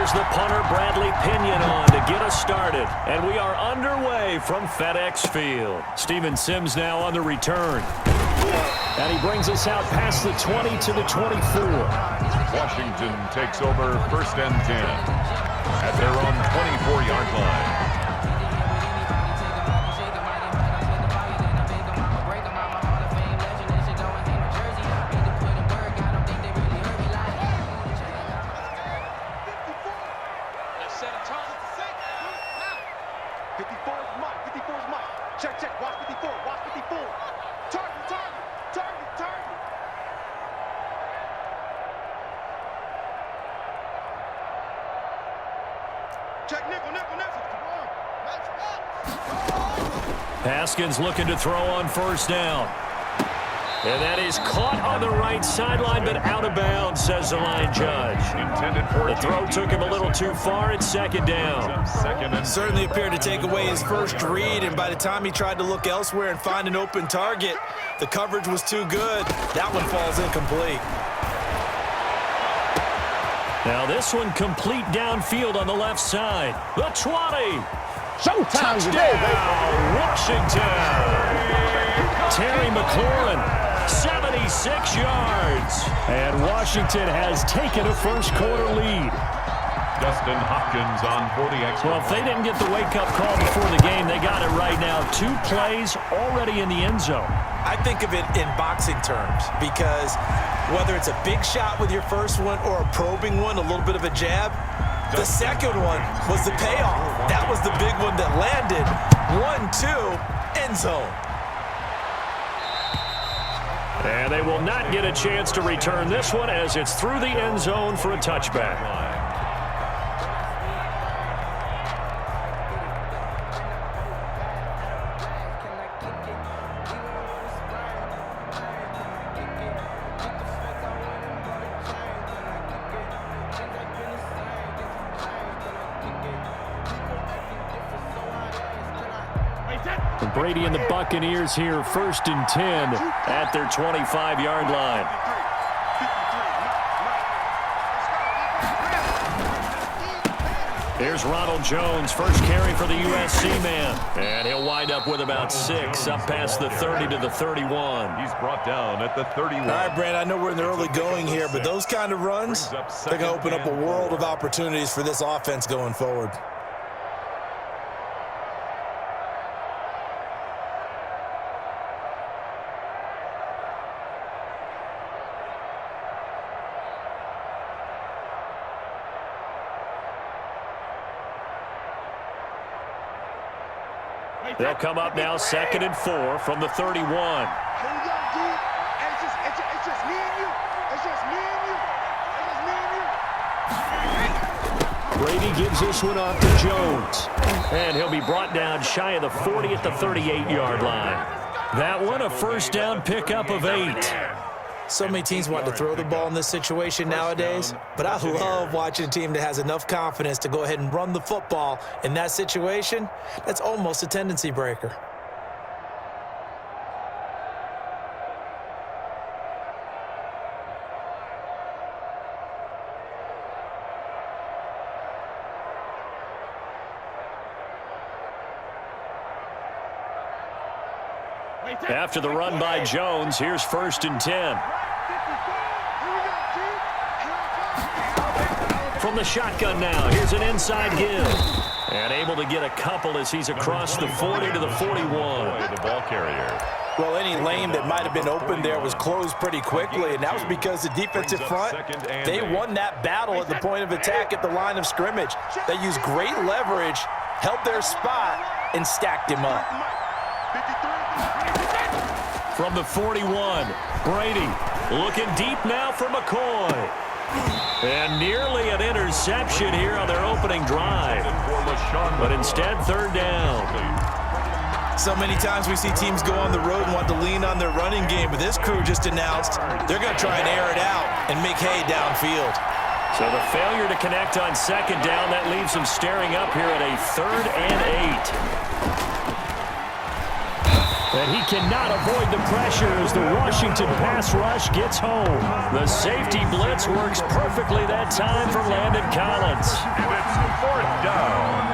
Here's the punter, Bradley Pinion, on to get us started. And we are underway from FedEx Field. Steven Sims now on the return. And he brings us out past the 20 to the 24. Washington takes over 1st and 10 at their own 24-yard line. Haskins looking to throw on 1st down. And that is caught on the right sideline, but out of bounds, says the line judge. The throw took him a little too far. It's 2nd down. Certainly appeared to take away his first read, and by the time he tried to look elsewhere and find an open target, the coverage was too good. That one falls incomplete. Now this one complete downfield on the left side. The 20. Showtime today, baby. Washington. Terry McLaurin, 76 yards. And Washington has taken a first-quarter lead. Dustin Hopkins on for the extra. Well, if they didn't get the wake-up call before the game, they got it right now. 2 plays already in the end zone. I think of it in boxing terms because whether it's a big shot with your first one or a probing one, a little bit of a jab, the second one was the payoff. That was the big one that landed. 1-2, end zone. And they will not get a chance to return this one as it's through the end zone for a touchback. Brady and the Buccaneers here, 1st and 10 at their 25-yard line. Here's Ronald Jones, first carry for the USC man. And he'll wind up with about 6, up past the 30 to the 31. He's brought down at the 31. All right, Brand, I know we're in the early going here, but those kind of runs, they're going to open up a world of opportunities for this offense going forward. They'll come up now 2nd and 4 from the 31. Brady gives this one off to Jones. And he'll be brought down shy of the 40 at the 38-yard line. That one a first down pickup of 8. So many teams want to throw the ball in this situation nowadays, but I love watching a team that has enough confidence to go ahead and run the football in that situation. That's almost a tendency breaker. After the run by Jones, here's 1st and 10. From the shotgun now, here's an inside give. And able to get a couple as he's across the 40 to the 41. The ball carrier. Well, any lane that might have been open there was closed pretty quickly, and that was because the defensive front, they won that battle at the point of attack at the line of scrimmage. They used great leverage, held their spot, and stacked him up. From the 41, Brady looking deep now for McCoy. And nearly an interception here on their opening drive. But instead, 3rd down. So many times we see teams go on the road and want to lean on their running game, but this crew just announced they're going to try and air it out and make hay downfield. So the failure to connect on 2nd down, that leaves them staring up here at a 3rd and 8. And he cannot avoid the pressure as the Washington pass rush gets home. The safety blitz works perfectly that time for Landon Collins. And it's fourth down.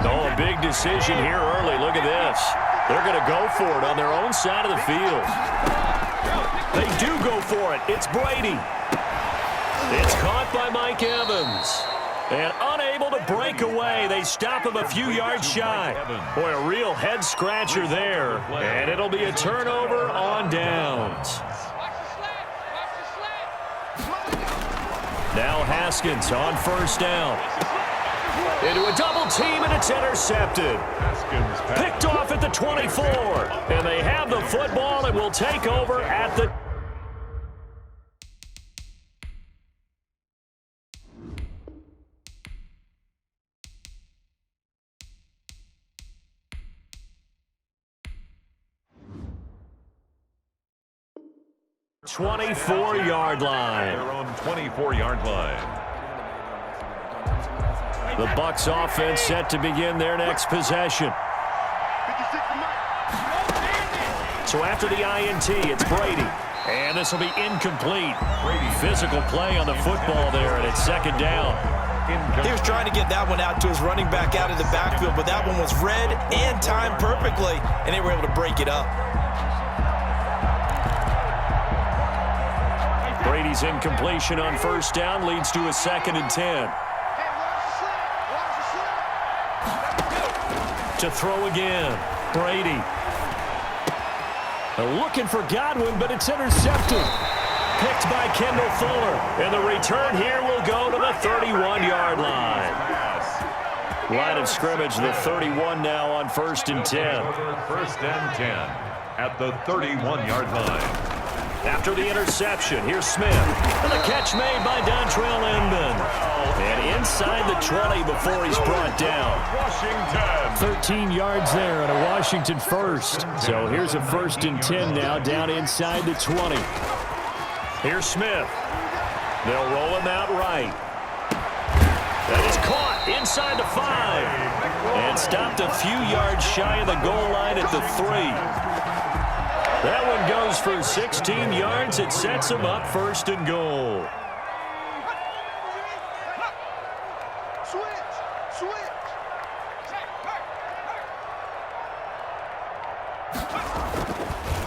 Oh, a big decision here early. Look at this. They're going to go for it on their own side of the field. They do go for it. It's Brady. It's caught by Mike Evans. And unable to break away, they stop him a few yards shy. Boy, a real head-scratcher there. And it'll be a turnover on downs. Now Haskins on first down. Into a double team, and it's intercepted. Picked off at the 24. And they have the football and will take over at the 24-yard line. Their own 24-yard line. The Bucs offense set to begin their next possession. So after the INT, it's Brady. And this will be incomplete. Physical play on the football there, and it's second down. He was trying to get that one out to his running back out of the backfield, but that one was read and timed perfectly, and they were able to break it up. Brady's incompletion on first down leads to a 2nd and 10. To throw again, Brady. They're looking for Godwin, but it's intercepted. Picked by Kendall Fuller. And the return here will go to the 31-yard line. Line of scrimmage, the 31 now on 1st and 10. 1st and 10 at the 31-yard line. After the interception, here's Smith. And the catch made by Dontrell Inman. And inside the 20 before he's brought down. Washington. 13 yards there and a Washington first. So here's a 1st and 10 now down inside the 20. Here's Smith. They'll roll him out right. That is caught inside the 5. And stopped a few yards shy of the goal line at the 3. That one goes for 16 yards. It sets him up 1st and goal.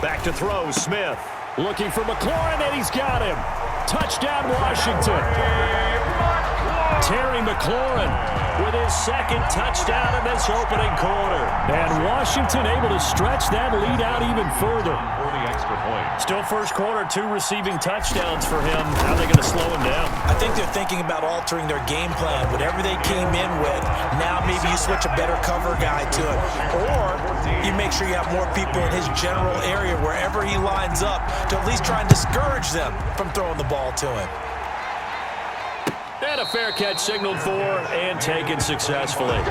Back to throw, Smith. Looking for McLaurin, and he's got him. Touchdown, Washington. Terry McLaurin with his 2nd touchdown in this opening quarter. And Washington able to stretch that lead out even further. For the extra point. Still first quarter, 2 receiving touchdowns for him. How are they going to slow him down? I think they're thinking about altering their game plan. Whatever they came in with, now maybe you switch a better cover guy to it. Or you make sure you have more people in his general area wherever he lines up to at least try and discourage them from throwing the ball to him. And a fair catch signaled for and taken successfully. The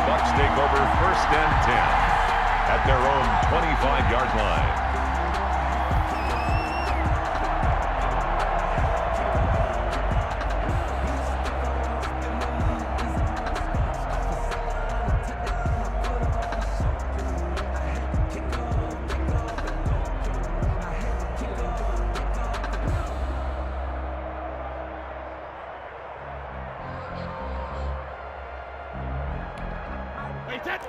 Bucs take over 1st and 10 at their own 25-yard line.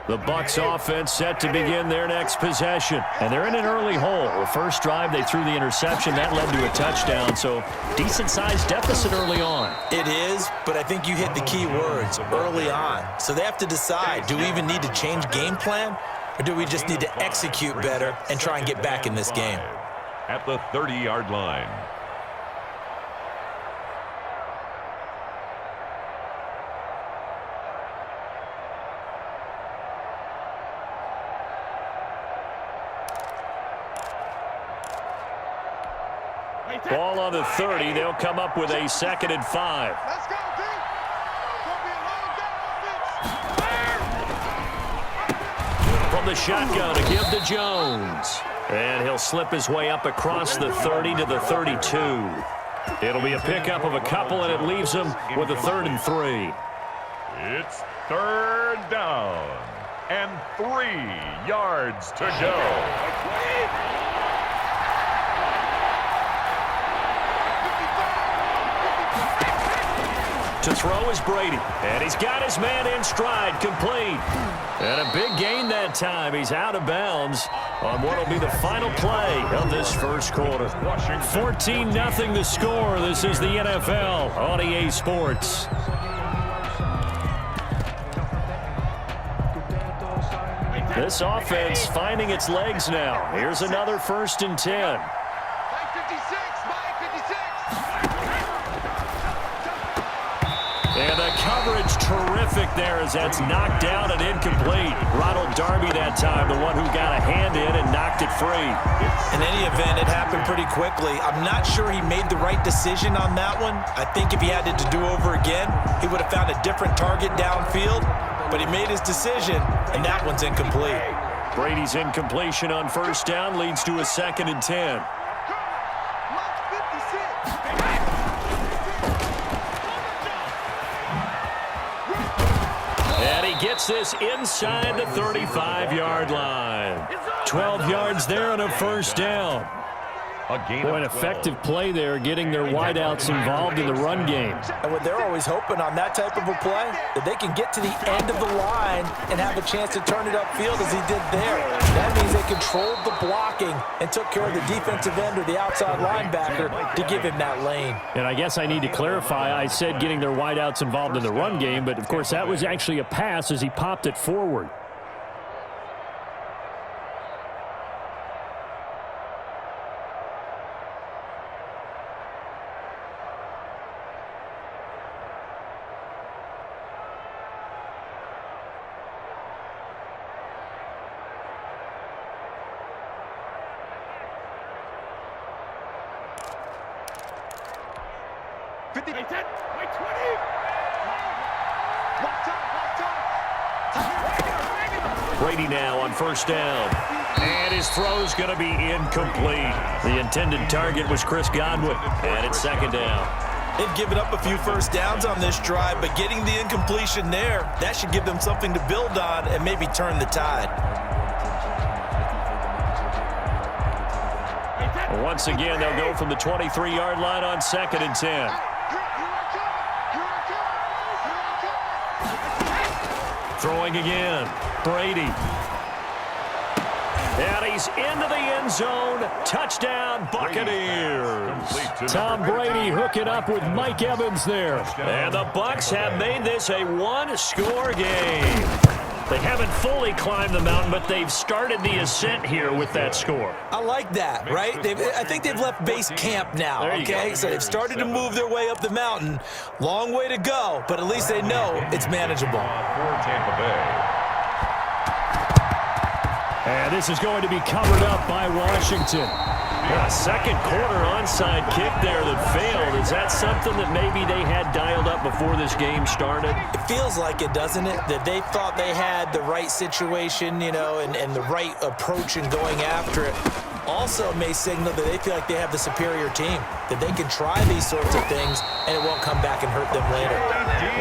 The Bucs offense set to begin their next possession. And they're in an early hole. The first drive, they threw the interception. That led to a touchdown, so decent-sized deficit early on. It is, but I think you hit the key words, early on. So they have to decide, do we even need to change game plan, or do we just need to execute better and try and get back in this game? At the 30-yard line. Ball on the 30. They'll come up with a 2nd and 5. Let's go, D. Gonna be a long day, From the shotgun to give to Jones. And he'll slip his way up across the 30 to the 32. It'll be a pickup of a couple, and it leaves him with a 3rd and 3. It's Third down and 3 yards to go. To throw is Brady, and he's got his man in stride, complete. And a big gain that time. He's out of bounds on what will be the final play of this first quarter. 14-0 the score. This is the NFL on EA Sports. This offense finding its legs now. Here's another 1st and 10. And the coverage terrific there as that's knocked down and incomplete. Ronald Darby that time, the one who got a hand in and knocked it free. In any event, it happened pretty quickly. I'm not sure he made the right decision on that one. I think if he had it to do over again, he would have found a different target downfield. But he made his decision, and that one's incomplete. Brady's incompletion on 1st down leads to a 2nd and 10. And he gets this inside the 35-yard line. 12 yards there on a 1st down. Boy, an effective play there, getting their wideouts involved in the run game. And what they're always hoping on that type of a play, that they can get to the end of the line and have a chance to turn it upfield as he did there. That means they controlled the blocking and took care of the defensive end or the outside linebacker to give him that lane. And I guess I need to clarify, I said getting their wideouts involved in the run game, but of course that was actually a pass as he popped it forward. Brady now on 1st down. And his throw's going to be incomplete. The intended target was Chris Godwin. And it's 2nd down. They've given up a few 1st downs on this drive, but getting the incompletion there, that should give them something to build on and maybe turn the tide. Once again, they'll go from the 23-yard line on 2nd and 10. Throwing again, Brady. And he's into the end zone. Touchdown, Buccaneers. Tom Brady hooking up with Mike Evans there. And the Bucs have made this a one-score game. They haven't fully climbed the mountain, but they've started the ascent here with that score. I like that, right? I think they've left base camp now, okay? So they've started to move their way up the mountain. Long way to go, but at least they know it's manageable. For Tampa Bay. And this is going to be covered up by Washington. A 2nd quarter onside kick there that failed. Is that something that maybe they had dialed up before this game started? It feels like it, doesn't it? That they thought they had the right situation, you know, and the right approach in going after it. Also may signal that they feel like they have the superior team, that they can try these sorts of things and it won't come back and hurt them later.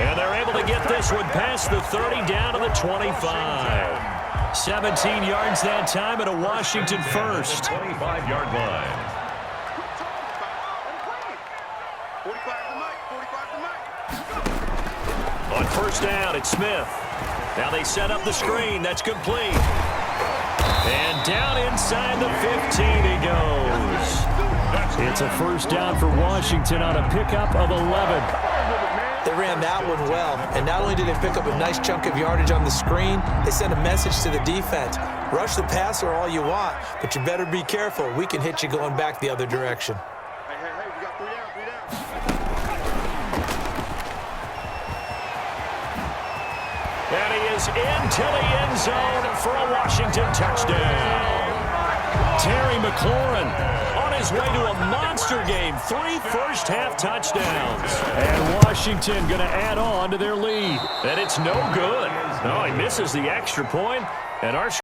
And they're able to get this one past the 30 down to the 25. 17 yards that time and a Washington 1st. 25-yard line. 45 On 1st down, it's Smith. Now they set up the screen. That's complete. And down inside the 15 he goes. It's a 1st down for Washington on a pickup of 11. They ran that one well, and not only did they pick up a nice chunk of yardage on the screen, they sent a message to the defense. Rush the passer all you want, but you better be careful. We can hit you going back the other direction. Hey, we got 3 down. And he is into the end zone for a Washington touchdown. Terry McLaurin on his way to a monster game. 3 first-half touchdowns. And Washington going to add on to their lead. And it's no good. No, he misses the extra point. And our